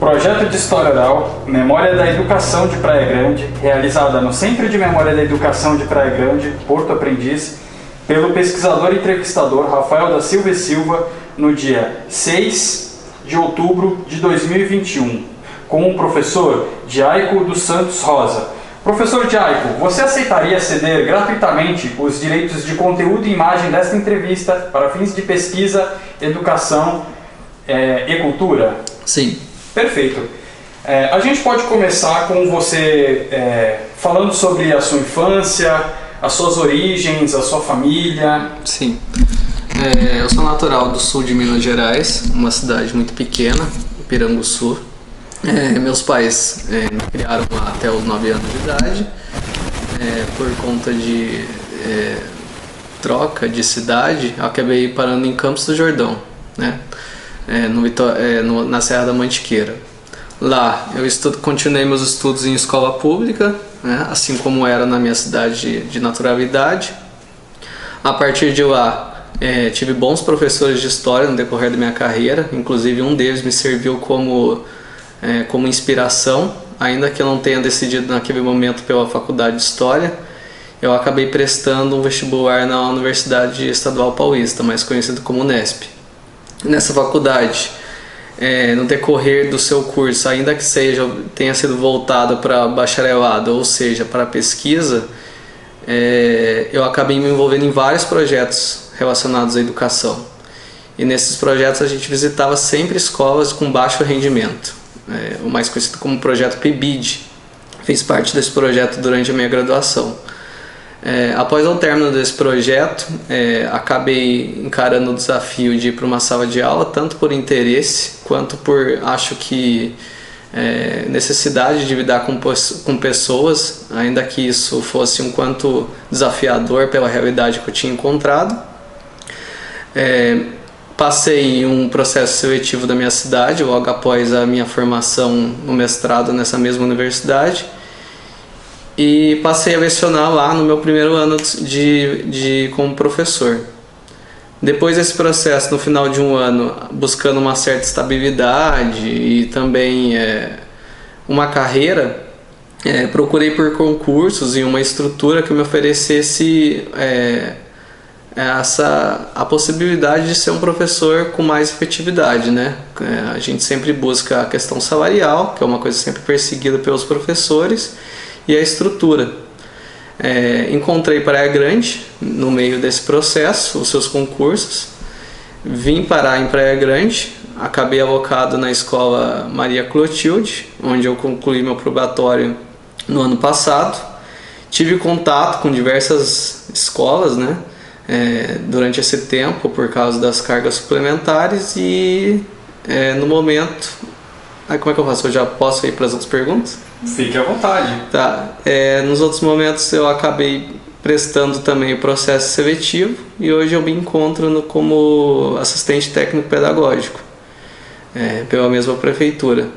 Projeto de História Oral, Memória da Educação de Praia Grande, realizada no Centro de Memória da Educação de Praia Grande, Porto Aprendiz, pelo pesquisador e entrevistador Rafael da Silva e Silva, no dia 6 de outubro de 2021, com o professor Diaico dos Santos Rosa. Professor Diaico, você aceitaria ceder gratuitamente os direitos de conteúdo e imagem desta entrevista para fins de pesquisa, educação e cultura? Sim. Perfeito. A gente pode começar com você falando sobre a sua infância, as suas origens, a sua família. Sim. Eu sou natural do sul de Minas Gerais, uma cidade muito pequena, Piranguçu. Meus pais me criaram lá até os 9 anos de idade. Por conta de troca de cidade, eu acabei parando em Campos do Jordão, né? Na Serra da Mantiqueira. Lá eu continuei meus estudos em escola pública, né? Assim como era na minha cidade de naturalidade. A partir de lá tive bons professores de história no decorrer da minha carreira, inclusive um deles me serviu como inspiração, ainda que eu não tenha decidido naquele momento pela faculdade de História. Eu acabei prestando um vestibular na Universidade Estadual Paulista, mais conhecido como Unesp. Nessa faculdade, no decorrer do seu curso, ainda que tenha sido voltado para bacharelado, ou seja, para pesquisa, eu acabei me envolvendo em vários projetos relacionados à educação. E nesses projetos a gente visitava sempre escolas com baixo rendimento, o mais conhecido como projeto PIBID. Fiz parte desse projeto durante a minha graduação. Após o término desse projeto, acabei encarando o desafio de ir para uma sala de aula, tanto por interesse, quanto por, acho que, necessidade de lidar com pessoas, ainda que isso fosse um quanto desafiador pela realidade que eu tinha encontrado. Passei em um processo seletivo da minha cidade, logo após a minha formação no mestrado nessa mesma universidade, e passei a lecionar lá no meu primeiro ano como professor. Depois desse processo, no final de um ano, buscando uma certa estabilidade e também uma carreira, procurei por concursos e uma estrutura que me oferecesse a possibilidade de ser um professor com mais efetividade, né? A gente sempre busca a questão salarial, que é uma coisa sempre perseguida pelos professores, e a estrutura. Encontrei Praia Grande no meio desse processo, os seus concursos. Vim parar em Praia Grande, acabei alocado na escola Maria Clotilde, onde eu concluí meu probatório no ano passado. Tive contato com diversas escolas, né? Durante esse tempo, por causa das cargas suplementares, e no momento... como é que eu faço? Eu já posso ir para as outras perguntas? Fique à vontade. Tá. Nos outros momentos eu acabei prestando também o processo seletivo e hoje eu me encontro como assistente técnico pedagógico pela mesma prefeitura.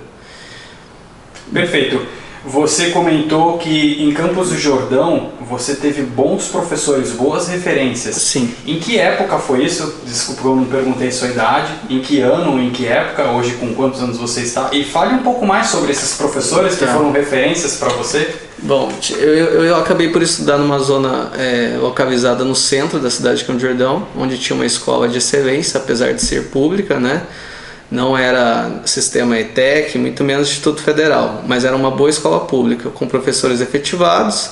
Perfeito. Você comentou que em Campos do Jordão você teve bons professores, boas referências. Sim. Em que época foi isso? Desculpa, eu não perguntei sua idade. Em que ano, em que época? Hoje, com quantos anos você está? E fale um pouco mais sobre esses professores que foram referências para você. Bom, eu acabei por estudar numa zona localizada no centro da cidade de Campos do Jordão, onde tinha uma escola de excelência, apesar de ser pública, né? Não era sistema ETEC, muito menos Instituto Federal, mas era uma boa escola pública, com professores efetivados.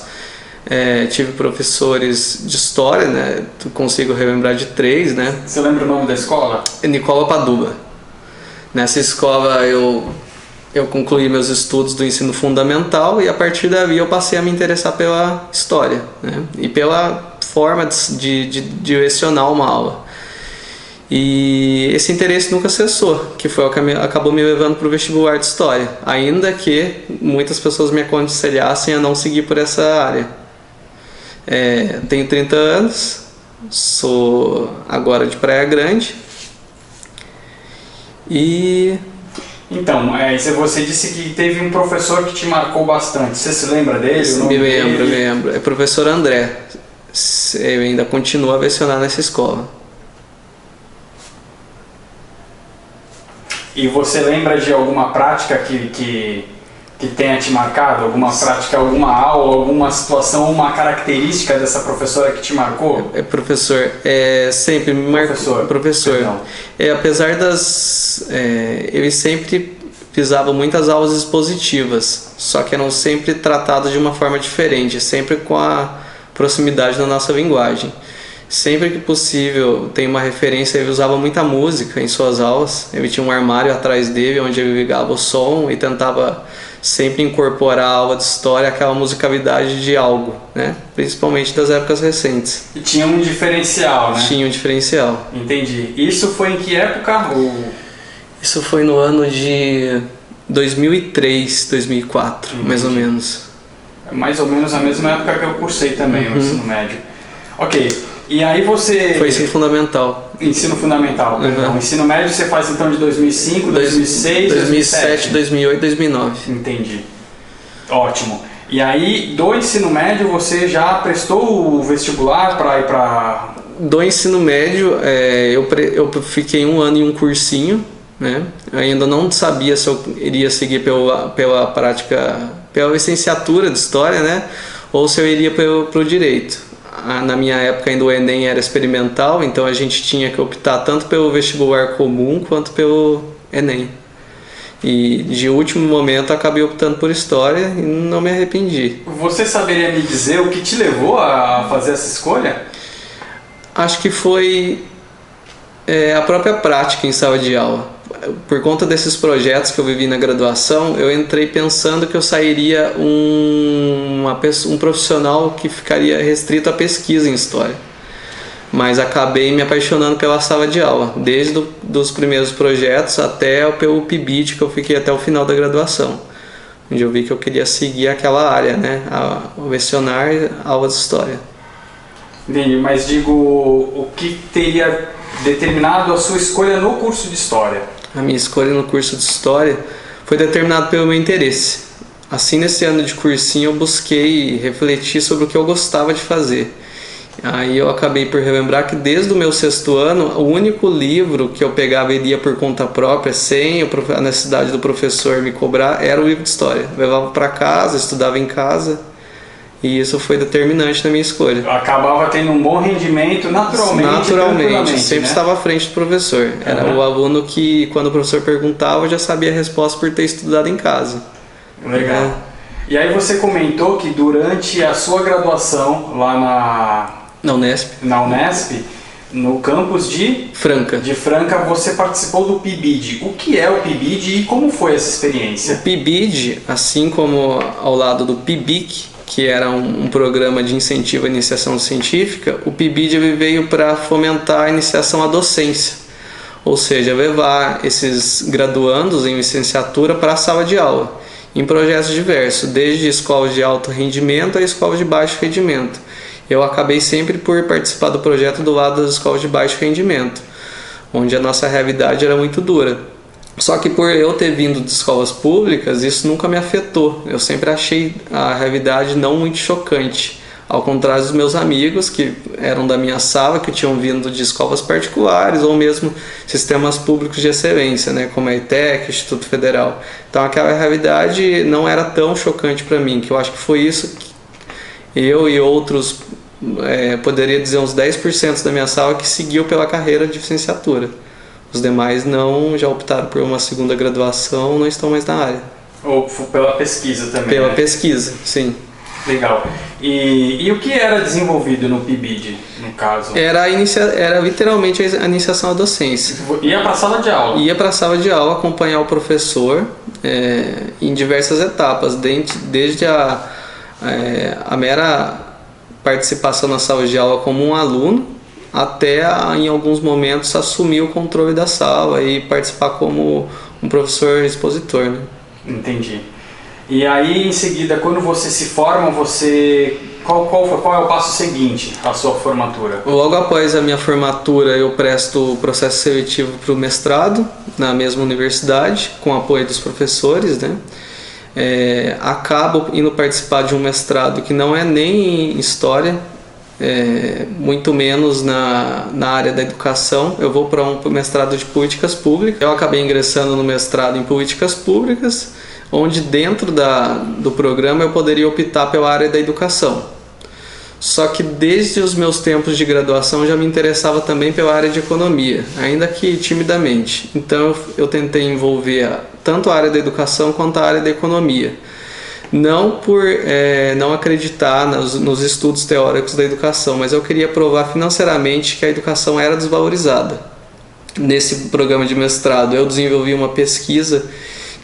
Tive professores de história, né? Consigo relembrar de 3, né? Você lembra o nome da escola? Nicola Paduba. Nessa escola eu concluí meus estudos do ensino fundamental e a partir daí eu passei a me interessar pela história, né? E pela forma de lecionar uma aula. E esse interesse nunca cessou, que foi o que acabou me levando para o vestibular de História, ainda que muitas pessoas me aconselhassem a não seguir por essa área. Tenho 30 anos, sou agora de Praia Grande e... Então, você disse que teve um professor que te marcou bastante, você se lembra dele? Me lembro, é o professor André, eu ainda continuo a lecionar nessa escola. E você lembra de alguma prática que tenha te marcado? Alguma prática, alguma aula, alguma situação, uma característica dessa professora que te marcou? Professor, sempre me marcou. Professor. Apesar eu sempre visava muitas aulas expositivas, só que eram sempre tratadas de uma forma diferente, sempre com a proximidade da nossa linguagem. Sempre que possível, tem uma referência, ele usava muita música em suas aulas. Ele tinha um armário atrás dele onde ele ligava o som e tentava sempre incorporar a aula de história aquela musicalidade de algo, né? Principalmente das épocas recentes. E tinha um diferencial, né? Tinha um diferencial. Entendi. Isso foi em que época? Isso foi no ano de 2003, 2004, mais ou menos. Mais ou menos a mesma época que eu cursei também o ensino médio. Ok. E aí você... Foi ensino fundamental. Ensino fundamental, perdão. Ensino médio você faz então de 2005, 2006, 2007, 2008, 2009. Entendi. Ótimo. E aí, do ensino médio, você já prestou o vestibular para ir para... Do ensino médio, eu fiquei um ano em um cursinho, né? Eu ainda não sabia se eu iria seguir pela prática, pela licenciatura de História, né? Ou se eu iria para o Direito. Na minha época ainda o Enem era experimental, então a gente tinha que optar tanto pelo vestibular comum quanto pelo Enem. E de último momento acabei optando por História e não me arrependi. Você saberia me dizer o que te levou a fazer essa escolha? Acho que foi a própria prática em sala de aula. Por conta desses projetos que eu vivi na graduação, eu entrei pensando que eu sairia um profissional que ficaria restrito à pesquisa em História. Mas acabei me apaixonando pela sala de aula, desde os primeiros projetos até pelo PIBID, que eu fiquei até o final da graduação, onde eu vi que eu queria seguir aquela área, né? O lecionar aulas de História. Entendi, mas digo, o que teria determinado a sua escolha no curso de História? A minha escolha no curso de História foi determinada pelo meu interesse. Assim, nesse ano de cursinho, eu busquei refletir sobre o que eu gostava de fazer. Aí eu acabei por relembrar que desde o meu 6º ano, o único livro que eu pegava e lia por conta própria, sem a necessidade do professor me cobrar, era o livro de História. Eu levava para casa, estudava em casa. E isso foi determinante na minha escolha. Eu acabava tendo um bom rendimento naturalmente, sempre estava à frente do professor. Era o aluno que, quando o professor perguntava, já sabia a resposta por ter estudado em casa. Legal. E aí você comentou que durante a sua graduação lá na Unesp, no campus de Franca, você participou do PIBID. O que é o PIBID e como foi essa experiência? O PIBID, assim como ao lado do PIBIC, que era um programa de incentivo à iniciação científica, o PIBID veio para fomentar a iniciação à docência, ou seja, levar esses graduandos em licenciatura para a sala de aula, em projetos diversos, desde escolas de alto rendimento a escolas de baixo rendimento. Eu acabei sempre por participar do projeto do lado das escolas de baixo rendimento, onde a nossa realidade era muito dura. Só que por eu ter vindo de escolas públicas, isso nunca me afetou. Eu sempre achei a realidade não muito chocante. Ao contrário dos meus amigos que eram da minha sala, que tinham vindo de escolas particulares ou mesmo sistemas públicos de excelência, né, como a ETEC, Instituto Federal. Então aquela realidade não era tão chocante para mim, que eu acho que foi isso que eu e outros, poderia dizer uns 10% da minha sala que seguiu pela carreira de licenciatura. Os demais não, já optaram por uma segunda graduação, não estão mais na área. Ou pela pesquisa também, Pela pesquisa, sim. Legal. E o que era desenvolvido no PIBID, no caso? Era literalmente a iniciação à docência. Ia para a sala de aula? Ia para a sala de aula acompanhar o professor em diversas etapas, desde a mera participação na sala de aula como um aluno, até em alguns momentos assumir o controle da sala e participar como um professor expositor, né? Entendi. E aí em seguida, quando você se forma, qual é o passo seguinte à sua formatura? Logo após a minha formatura, eu presto o processo seletivo para o mestrado na mesma universidade, com o apoio dos professores, né? Acabo indo participar de um mestrado que não é nem em História, muito menos na área da educação. Eu vou para um mestrado de políticas públicas. Eu acabei ingressando no mestrado em políticas públicas, onde dentro do programa eu poderia optar pela área da educação. Só que desde os meus tempos de graduação já me interessava também pela área de economia, ainda que timidamente. Então eu tentei envolver tanto a área da educação quanto a área da economia. Não por não acreditar nos estudos teóricos da educação, mas eu queria provar financeiramente que a educação era desvalorizada. Nesse programa de mestrado eu desenvolvi uma pesquisa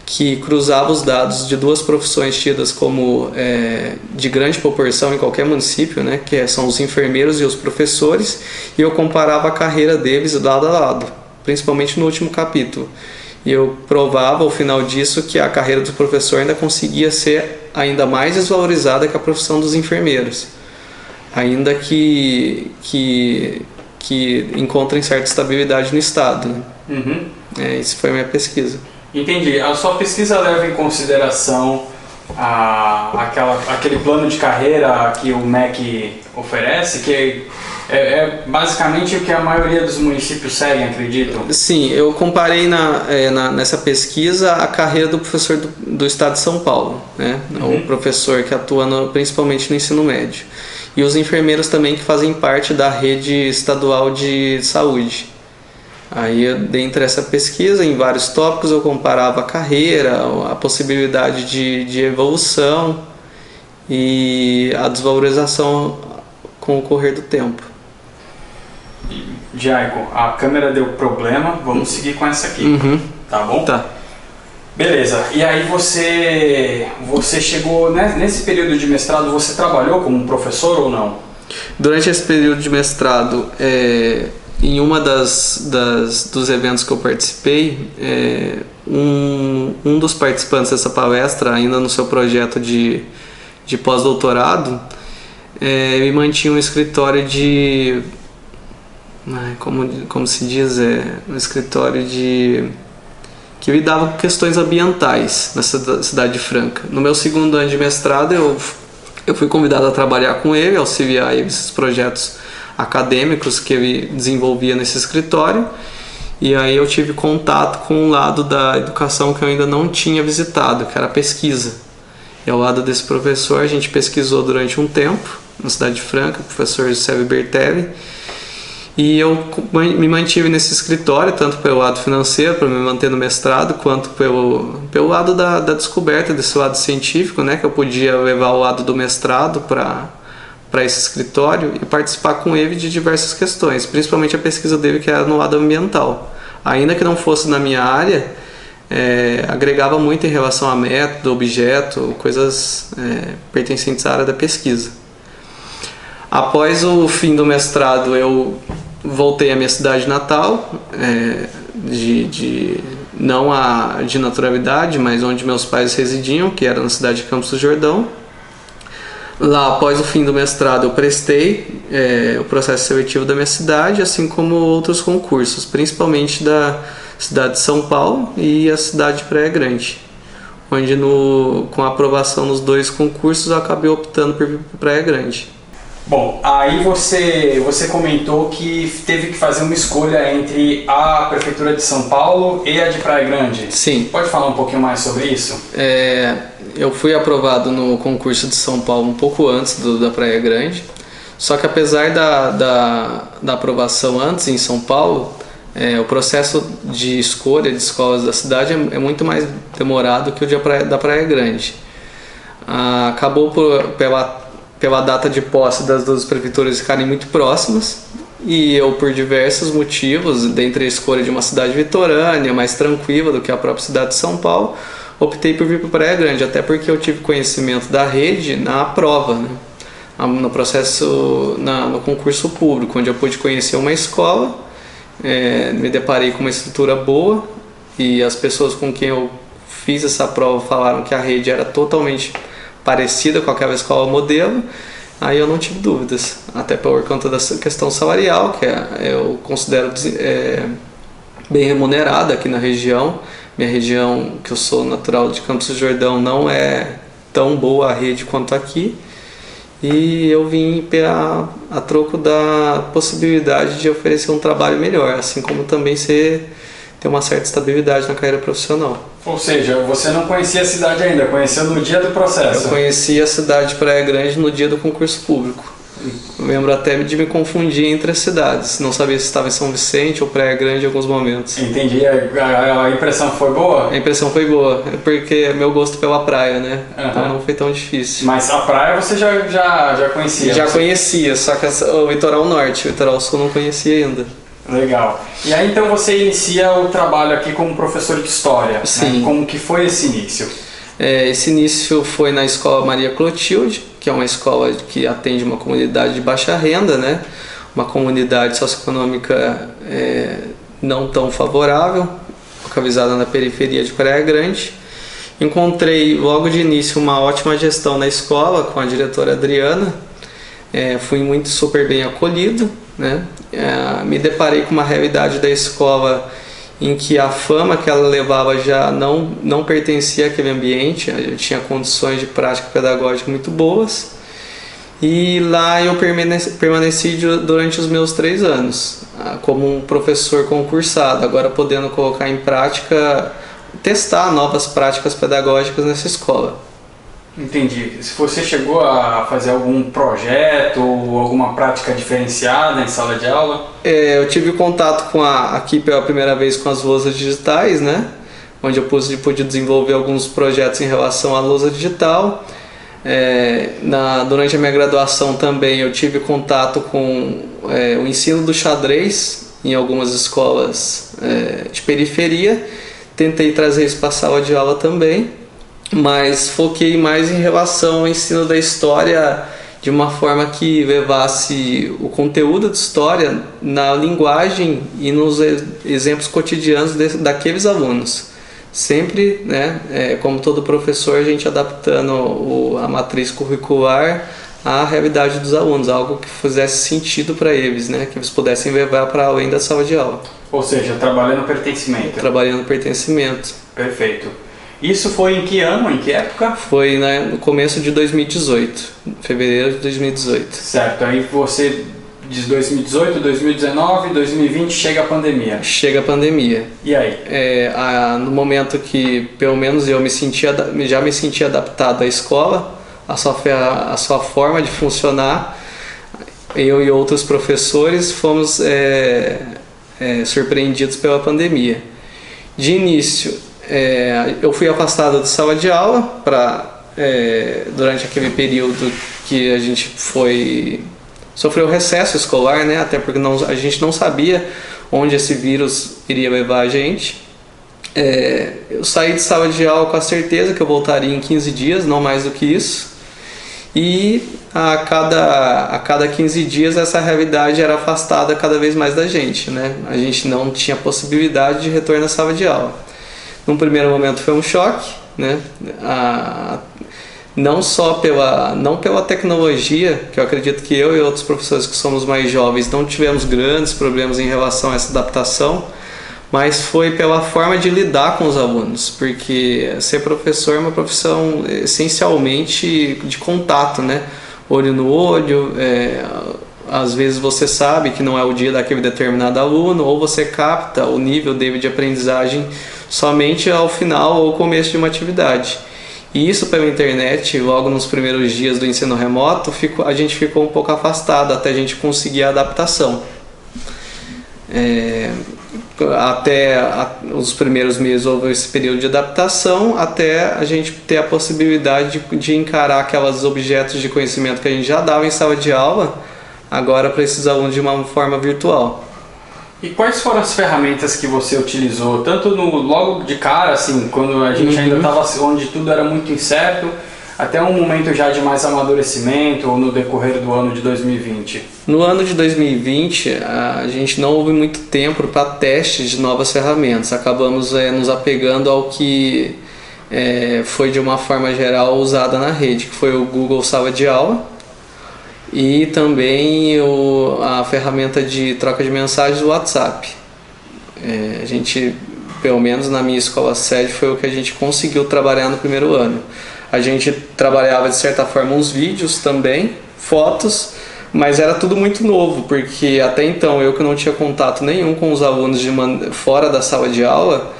que cruzava os dados de duas profissões tidas como de grande proporção em qualquer município, né, que são os enfermeiros e os professores, e eu comparava a carreira deles lado a lado, principalmente no último capítulo. E eu provava ao final disso que a carreira do professor ainda conseguia ser ainda mais desvalorizada que a profissão dos enfermeiros, ainda que encontrem certa estabilidade no Estado, né? Uhum. Isso foi a minha pesquisa. Entendi. A sua pesquisa leva em consideração aquele plano de carreira que o MEC oferece, que é basicamente o que a maioria dos municípios seguem, acredito? Sim, eu comparei nessa pesquisa a carreira do professor do Estado de São Paulo, né? O professor que atua principalmente no ensino médio. E os enfermeiros também que fazem parte da rede estadual de saúde. Aí, dentre essa pesquisa, em vários tópicos, eu comparava a carreira, a possibilidade de evolução e a desvalorização com o correr do tempo. Jaico, a câmera deu problema, vamos seguir com essa aqui, tá bom? Tá. Beleza, e aí você chegou, nesse período de mestrado, você trabalhou como professor ou não? Durante esse período de mestrado, em uma dos eventos que eu participei, um dos participantes dessa palestra, ainda no seu projeto de pós-doutorado, me mantinha um escritório como se diz, um escritório que lidava com questões ambientais na cidade de Franca. No meu segundo ano de mestrado, eu fui convidado a trabalhar com ele, auxiliar esses projetos acadêmicos que ele desenvolvia nesse escritório, e aí eu tive contato com um lado da educação que eu ainda não tinha visitado, que era a pesquisa. E ao lado desse professor a gente pesquisou durante um tempo na cidade de Franca, o professor José Bertelli, e eu me mantive nesse escritório tanto pelo lado financeiro, para me manter no mestrado, quanto pelo lado da descoberta desse lado científico, né, que eu podia levar o lado do mestrado para esse escritório e participar com ele de diversas questões, principalmente a pesquisa dele que era no lado ambiental. Ainda que não fosse na minha área, agregava muito em relação a método, objeto, coisas pertencentes à área da pesquisa. Após o fim do mestrado, eu voltei à minha cidade natal, não de naturalidade, mas onde meus pais residiam, que era na cidade de Campos do Jordão. Lá, após o fim do mestrado, eu prestei o processo seletivo da minha cidade, assim como outros concursos, principalmente da cidade de São Paulo e a cidade de Praia Grande, onde com a aprovação nos dois concursos eu acabei optando por vir para Praia Grande. Bom, aí você comentou que teve que fazer uma escolha entre a Prefeitura de São Paulo e a de Praia Grande. Sim. Pode falar um pouquinho mais sobre isso? Eu fui aprovado no concurso de São Paulo um pouco antes da Praia Grande, só que apesar da aprovação antes em São Paulo, o processo de escolha de escolas da cidade é muito mais demorado que o da Praia Grande. Acabou pela data de posse das duas prefeituras ficarem muito próximas, e eu, por diversos motivos, dentre a escolha de uma cidade litorânea, mais tranquila do que a própria cidade de São Paulo, optei por vir para Praia Grande, até porque eu tive conhecimento da rede na prova, né? No processo, no concurso público, onde eu pude conhecer uma escola, me deparei com uma estrutura boa, e as pessoas com quem eu fiz essa prova falaram que a rede era totalmente parecida com aquela escola modelo. Aí eu não tive dúvidas, até por conta da questão salarial, que eu considero bem remunerada aqui na região. Minha região, que eu sou natural de Campos do Jordão, não é tão boa a rede quanto aqui. e eu vim a troco da possibilidade de oferecer um trabalho melhor, assim como também ter uma certa estabilidade na carreira profissional. Ou seja, você não conhecia a cidade ainda, conheceu no dia do processo. Eu conheci a cidade de Praia Grande no dia do concurso público. Eu lembro até de me confundir entre as cidades, não sabia se estava em São Vicente ou Praia Grande em alguns momentos. Entendi, a impressão foi boa? A impressão foi boa, porque é meu gosto pela praia, né? Então não foi tão difícil. Mas a praia você já conhecia? Já conhecia, só que o litoral norte, o litoral sul não conhecia ainda. Legal. E aí então você inicia o trabalho aqui como professor de história. Sim. Né? Como que foi esse início? Esse início foi na Escola Maria Clotilde, que é uma escola que atende uma comunidade de baixa renda, né? Uma comunidade socioeconômica não tão favorável, localizada na periferia de Praia Grande. Encontrei logo de início uma ótima gestão na escola com a diretora Adriana. Fui muito super bem acolhido, né? Me deparei com uma realidade da escola em que a fama que ela levava já não pertencia àquele ambiente, eu tinha condições de prática pedagógica muito boas, e lá eu permaneci durante os meus 3 anos, como um professor concursado, agora podendo colocar em prática, testar novas práticas pedagógicas nessa escola. Entendi. Se você chegou a fazer algum projeto ou alguma prática diferenciada em sala de aula? Eu tive contato aqui pela primeira vez com as lousas digitais, né? Onde eu pude desenvolver alguns projetos em relação à lousa digital. Durante a minha graduação também eu tive contato com o ensino do xadrez em algumas escolas de periferia. Tentei trazer isso para a sala de aula também, mas foquei mais em relação ao ensino da história de uma forma que levasse o conteúdo de história na linguagem e nos exemplos cotidianos daqueles alunos. Sempre, né, como todo professor, a gente adaptando a matriz curricular à realidade dos alunos, algo que fizesse sentido para eles, né, que eles pudessem levar para além da sala de aula. Ou seja, trabalhando pertencimento. Trabalhando pertencimento. Perfeito. Isso foi em que ano, em que época? Foi no começo de 2018, fevereiro de 2018. Certo, aí você diz 2018, 2019, 2020, chega a pandemia. Chega a pandemia. E aí? No momento que, pelo menos, eu já me sentia adaptado à escola, a sua forma de funcionar, eu e outros professores fomos surpreendidos pela pandemia. De início, eu fui afastado da sala de aula durante aquele período que a gente sofreu recesso escolar, né? Até porque a gente não sabia onde esse vírus iria levar a gente. Eu saí de sala de aula com a certeza que eu voltaria em 15 dias, não mais do que isso. E a cada 15 dias essa realidade era afastada cada vez mais da gente, né? A gente não tinha possibilidade de retorno à sala de aula. Num primeiro momento foi um choque, né? Não pela tecnologia, que eu acredito que eu e outros professores que somos mais jovens não tivemos grandes problemas em relação a essa adaptação, mas foi pela forma de lidar com os alunos, porque ser professor é uma profissão essencialmente de contato, né? Olho no olho, às vezes você sabe que não é o dia daquele determinado aluno, ou você capta o nível dele de aprendizagem somente ao final ou começo de uma atividade. E isso pela internet, logo nos primeiros dias do ensino remoto, a gente ficou um pouco afastado até a gente conseguir a adaptação. Até os primeiros meses houve esse período de adaptação, até a gente ter a possibilidade de encarar aqueles objetos de conhecimento que a gente já dava em sala de aula, agora para esses alunos de uma forma virtual. E quais foram as ferramentas que você utilizou, tanto logo de cara, assim, quando a gente ainda estava onde tudo era muito incerto, até um momento já de mais amadurecimento, ou no decorrer do ano de 2020? No ano de 2020, a gente não houve muito tempo para testes de novas ferramentas. Acabamos nos apegando ao que foi de uma forma geral usada na rede, que foi o Google Sala de Aula, e também a ferramenta de troca de mensagens do WhatsApp. A gente, pelo menos na minha escola sede, foi o que a gente conseguiu trabalhar no primeiro ano. A gente trabalhava de certa forma uns vídeos também, fotos, mas era tudo muito novo, porque até então eu que não tinha contato nenhum com os alunos fora da sala de aula,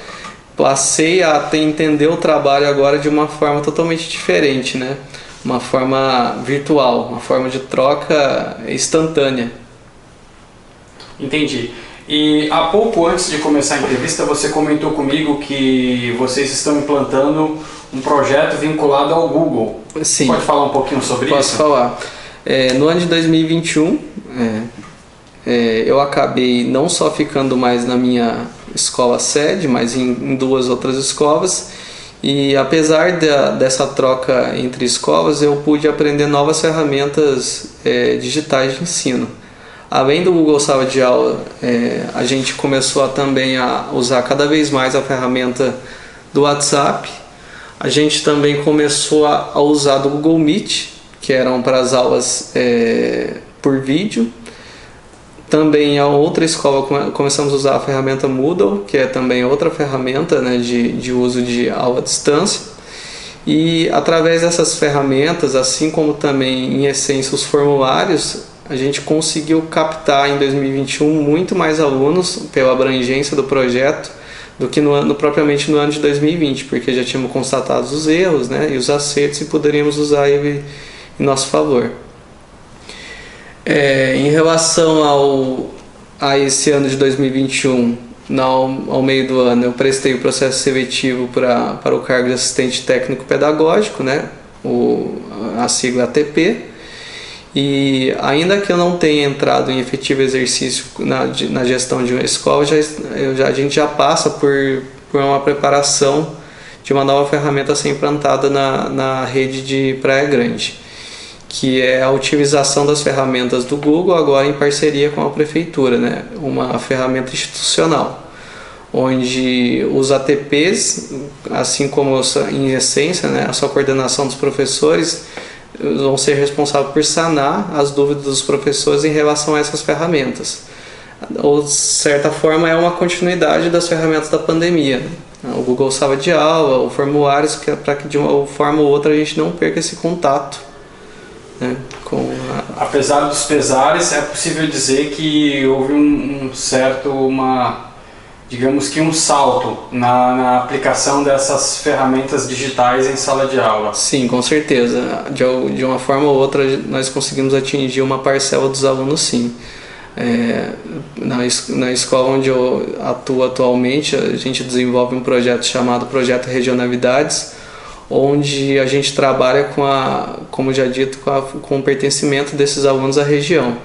passei a entender o trabalho agora de uma forma totalmente diferente, né? Uma forma virtual, uma forma de troca instantânea. Entendi. E há pouco antes de começar a entrevista, você comentou comigo que vocês estão implantando um projeto vinculado ao Google. Sim. Pode falar um pouquinho sobre isso? Posso falar. No ano de 2021, eu acabei não só ficando mais na minha escola sede, mas em duas outras escolas. E apesar dessa troca entre escolas, eu pude aprender novas ferramentas digitais de ensino. Além do Google Sala de Aula, a gente começou também a usar cada vez mais a ferramenta do WhatsApp. A gente também começou a usar do Google Meet, que eram para as aulas por vídeo. Também a outra escola começamos a usar a ferramenta Moodle, que é também outra ferramenta, né, de uso de aula à distância. E através dessas ferramentas, assim como também em essência os formulários, a gente conseguiu captar em 2021 muito mais alunos pela abrangência do projeto do que propriamente no ano de 2020, porque já tínhamos constatado os erros, né, e os acertos e poderíamos usar ele em nosso favor. Em relação a esse ano de 2021, ao meio do ano, eu prestei o processo seletivo para o cargo de assistente técnico pedagógico, né, a sigla ATP, e ainda que eu não tenha entrado em efetivo exercício na gestão de uma escola, a gente já passa por uma preparação de uma nova ferramenta a ser implantada na rede de Praia Grande, que é a utilização das ferramentas do Google agora em parceria com a prefeitura, né? Uma ferramenta institucional, onde os ATPs, assim como em essência, né, a sua coordenação dos professores, vão ser responsáveis por sanar as dúvidas dos professores em relação a essas ferramentas. Ou, de certa forma, é uma continuidade das ferramentas da pandemia, né? O Google Sala de Aula, o formulários, para que de uma forma ou outra a gente não perca esse contato, né, Apesar dos pesares, é possível dizer que houve digamos que um salto na aplicação dessas ferramentas digitais em sala de aula. Sim, com certeza. De uma forma ou outra nós conseguimos atingir uma parcela dos alunos, sim. Na escola onde eu atuo atualmente, a gente desenvolve um projeto chamado Projeto Regionalidades, onde a gente trabalha como já dito, com o pertencimento desses alunos à região.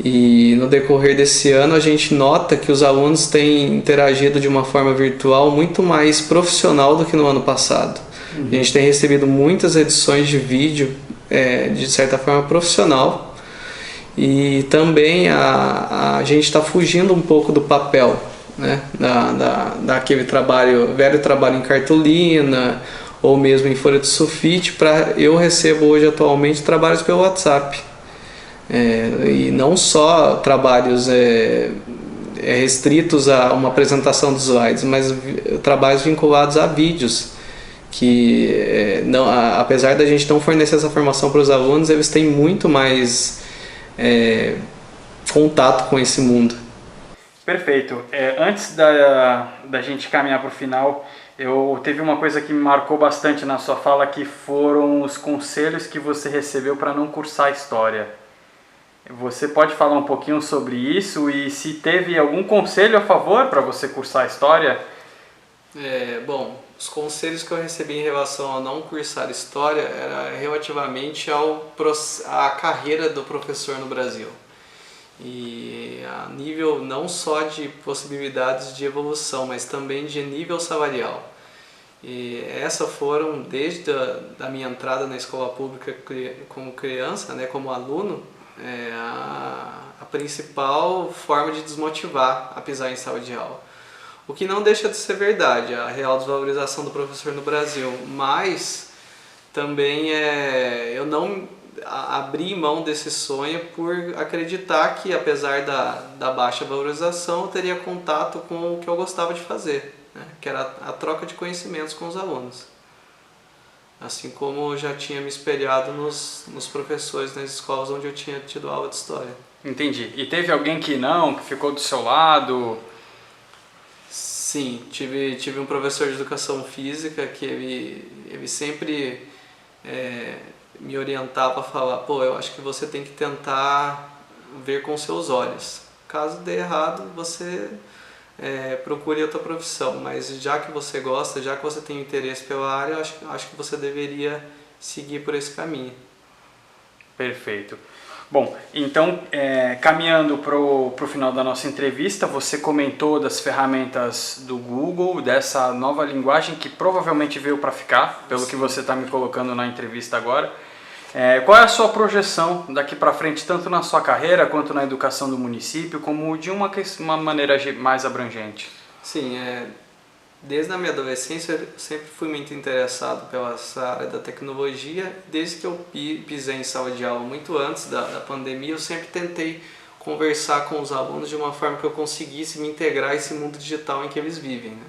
E no decorrer desse ano a gente nota que os alunos têm interagido de uma forma virtual muito mais profissional do que no ano passado. Uhum. A gente tem recebido muitas edições de vídeo de certa forma profissional, e também a gente está fugindo um pouco do papel, né, daquele velho trabalho em cartolina ou mesmo em folha de sulfite. Eu recebo hoje atualmente trabalhos pelo WhatsApp. E não só trabalhos restritos a uma apresentação dos slides, mas trabalhos vinculados a vídeos, que apesar da gente não fornecer essa formação para os alunos, eles têm muito mais contato com esse mundo. Perfeito. Antes da gente caminhar para o final, teve uma coisa que me marcou bastante na sua fala, que foram os conselhos que você recebeu para não cursar História. Você pode falar um pouquinho sobre isso e se teve algum conselho a favor para você cursar História? Bom, os conselhos que eu recebi em relação a não cursar História era relativamente à carreira do professor no Brasil. E a nível não só de possibilidades de evolução, mas também de nível salarial. E essas foram, desde a minha entrada na escola pública como criança, né, como aluno, a principal forma de desmotivar a pisar em sala de aula. O que não deixa de ser verdade, a real desvalorização do professor no Brasil, mas também eu não abri mão desse sonho por acreditar que, apesar da baixa valorização, eu teria contato com o que eu gostava de fazer, né, que era a troca de conhecimentos com os alunos. assim como eu já tinha me espelhado nos professores nas escolas onde eu tinha tido aula de história. Entendi. E teve alguém que não, que ficou do seu lado? Sim, tive um professor de educação física que ele sempre me orientava a falar, pô, eu acho que você tem que tentar ver com seus olhos. Caso dê errado, você procure outra profissão, mas já que você gosta, já que você tem interesse pela área, eu acho que você deveria seguir por esse caminho. Perfeito. Bom, então, caminhando para o final da nossa entrevista, você comentou das ferramentas do Google, dessa nova linguagem que provavelmente veio para ficar, pelo que você está me colocando na entrevista agora. Qual é a sua projeção daqui para frente, tanto na sua carreira quanto na educação do município, como de uma maneira mais abrangente? Sim, desde a minha adolescência eu sempre fui muito interessado pela essa área da tecnologia. Desde que eu pisei em sala de aula, muito antes da pandemia, eu sempre tentei conversar com os alunos de uma forma que eu conseguisse me integrar a esse mundo digital em que eles vivem, né?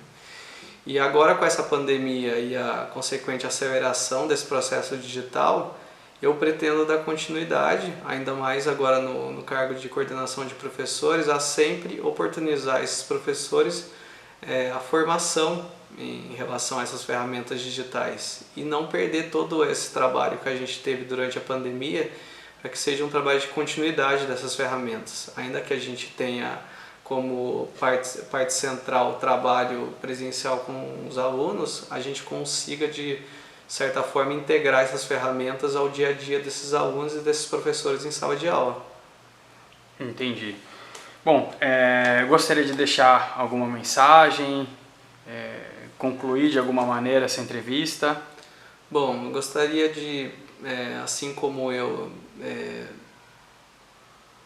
E agora, com essa pandemia e a consequente aceleração desse processo digital, eu pretendo dar continuidade, ainda mais agora no cargo de coordenação de professores, a sempre oportunizar esses professores a formação em relação a essas ferramentas digitais e não perder todo esse trabalho que a gente teve durante a pandemia, para que seja um trabalho de continuidade dessas ferramentas. Ainda que a gente tenha como parte central o trabalho presencial com os alunos, a gente consiga de certa forma integrar essas ferramentas ao dia a dia desses alunos e desses professores em sala de aula. Entendi. Bom, gostaria de deixar alguma mensagem, concluir de alguma maneira essa entrevista. Bom, eu gostaria de, assim como eu,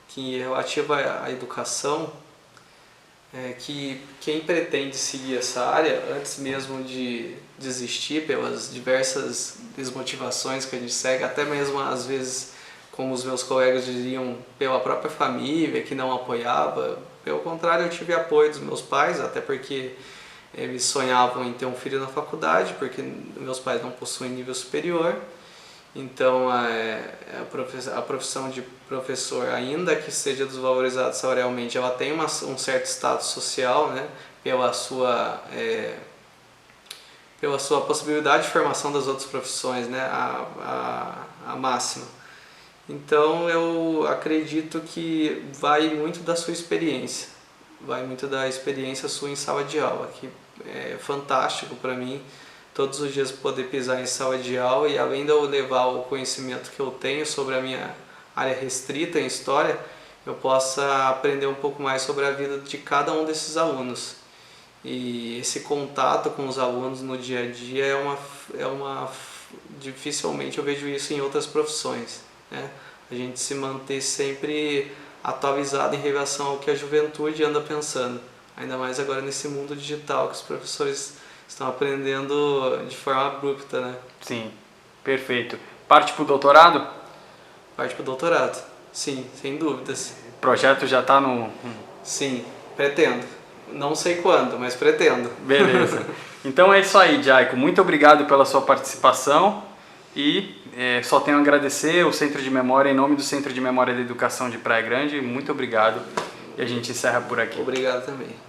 que relativa à educação, que quem pretende seguir essa área, antes mesmo de desistir pelas diversas desmotivações que a gente segue, até mesmo às vezes, como os meus colegas diriam, pela própria família que não apoiava. Pelo contrário, eu tive apoio dos meus pais, até porque eles sonhavam em ter um filho na faculdade, porque meus pais não possuem nível superior. Então, a profissão de professor, ainda que seja desvalorizada salarialmente, ela tem um certo status social, né, pela sua possibilidade de formação das outras profissões, né, a máxima. Então, eu acredito que vai muito da sua experiência, vai muito da experiência sua em sala de aula, que é fantástico para mim. Todos os dias poder pisar em sala de aula e, além de eu levar o conhecimento que eu tenho sobre a minha área restrita em história, eu possa aprender um pouco mais sobre a vida de cada um desses alunos. E esse contato com os alunos no dia a dia dificilmente eu vejo isso em outras profissões, né? A gente se manter sempre atualizado em relação ao que a juventude anda pensando, ainda mais agora nesse mundo digital que os professores estão aprendendo de forma abrupta, né? Sim, perfeito. Parte para o doutorado? Parte para o doutorado, sim, sem dúvidas. O projeto já está no... Sim, pretendo. Não sei quando, mas pretendo. Beleza. Então é isso aí, Jaico. Muito obrigado pela sua participação e só tenho a agradecer o Centro de Memória, em nome do Centro de Memória da Educação de Praia Grande. Muito obrigado e a gente encerra por aqui. Obrigado também.